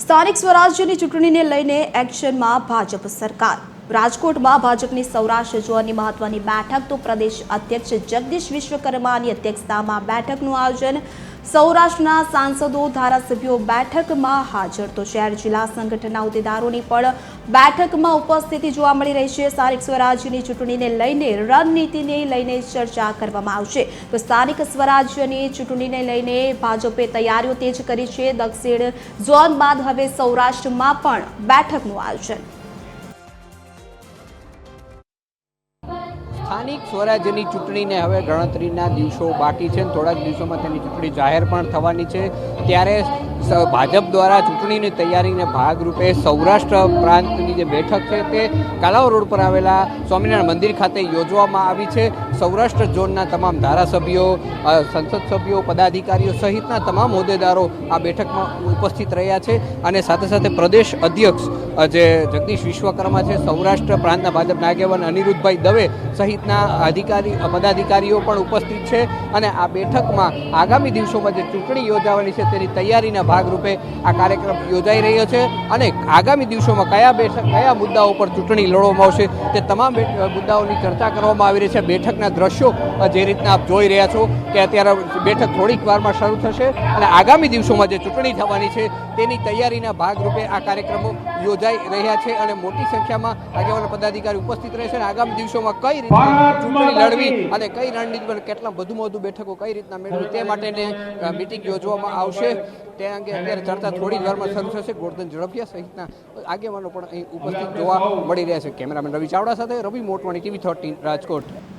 સ્થાનિક સ્વરાજ્યની ચૂંટણીને લઈને એક્શનમાં ભાજપ સરકાર। રાજકોટમાં ભાજપની સૌરાષ્ટ્ર ઝોનની મહત્વની બેઠક તો પ્રદેશ અધ્યક્ષ જગદીશ વિશ્વકર્માની અધ્યક્ષતામાં બેઠકનું આયોજન। સૌરાષ્ટ્રના સાંસદો ધારાસભ્યો બેઠકમાં હાજર તો શહેર જિલ્લા સંગઠનના હોદ્દેદારોની પણ બેઠકમાં ઉપસ્થિતિ જોવા મળી રહી છે। સ્થાનિક સ્વરાજ્યની ચૂંટણીને લઈને રણનીતિને લઈને ચર્ચા કરવામાં આવશે તો સ્થાનિક સ્વરાજ્યની ચૂંટણીને લઈને ભાજપે તૈયારીઓ તેજ કરી છે। દક્ષિણ ઝોન બાદ હવે સૌરાષ્ટ્રમાં પણ બેઠકનું આયોજન। સ્થાનિક સ્વરાજ્યની ચૂંટણીને હવે ગણતરીના દિવસો બાકી છે। થોડાક દિવસોમાં તેની ચૂંટણી જાહેર પણ થવાની છે। ત્યારે ભાજપ દ્વારા ચૂંટણીની તૈયારીને ભાગરૂપે સૌરાષ્ટ્ર પ્રાંતની જે બેઠક છે તે કાલાવ રોડ પર આવેલા સ્વામિનારાયણ મંદિર ખાતે યોજવામાં આવી છે। સૌરાષ્ટ્ર ઝોનના તમામ ધારાસભ્યો, સંસદ સભ્યો, પદાધિકારીઓ સહિતના તમામ હોદ્દેદારો આ બેઠકમાં ઉપસ્થિત રહ્યા છે અને સાથે સાથે પ્રદેશ અધ્યક્ષ જે જગદીશ વિશ્વકર્મા છે, સૌરાષ્ટ્ર પ્રાંતના ભાજપના આગેવાન અનિરુદ્ધભાઈ દવે સહિતના પદાધિકારીઓ પણ ઉપસ્થિત છે અને આ બેઠકમાં આગામી દિવસોમાં જે ચૂંટણી યોજાવાની છે તેની તૈયારીના ભાગરૂપે આ કાર્યક્રમ યોજાઈ રહ્યો છે અને આગામી દિવસોમાં કયા મુદ્દાઓ પર ચૂંટણી લડવામાં આવશે તે તમામ મુદ્દાઓની ચર્ચા કરવામાં આવી રહી છે। બેઠકના દ્રશ્યો જે રીતના આપ જોઈ રહ્યા છો કે અત્યારે બેઠક થોડીક વારમાં શરૂ થશે અને આગામી દિવસોમાં જે ચૂંટણી થવાની છે તેની તૈયારીના ભાગરૂપે આ કાર્યક્રમો યોજાઈ રહ્યા છે અને મોટી સંખ્યામાં આગેવાન પદાધિકારી ઉપસ્થિત રહેશે અને આગામી દિવસોમાં કઈ રીતે ચૂંટણી લડવી અને કઈ રણનીતિ પર કેટલા વધુ બેઠકો કઈ રીતના મેળવી તે માટેની મિટિંગ યોજવામાં આવશે તે અંગે અત્યારે ચર્ચા થોડી જ વારમાં શરૂ થશે। ગોરધન ઝડફિયા સહિતના આગેવાનો પણ અહીં ઉપસ્થિત જોવા મળી રહ્યા છે। કેમેરામેન રવિ ચાવડા સાથે રવિ મોટવાણી, TV 13 રાજકોટ।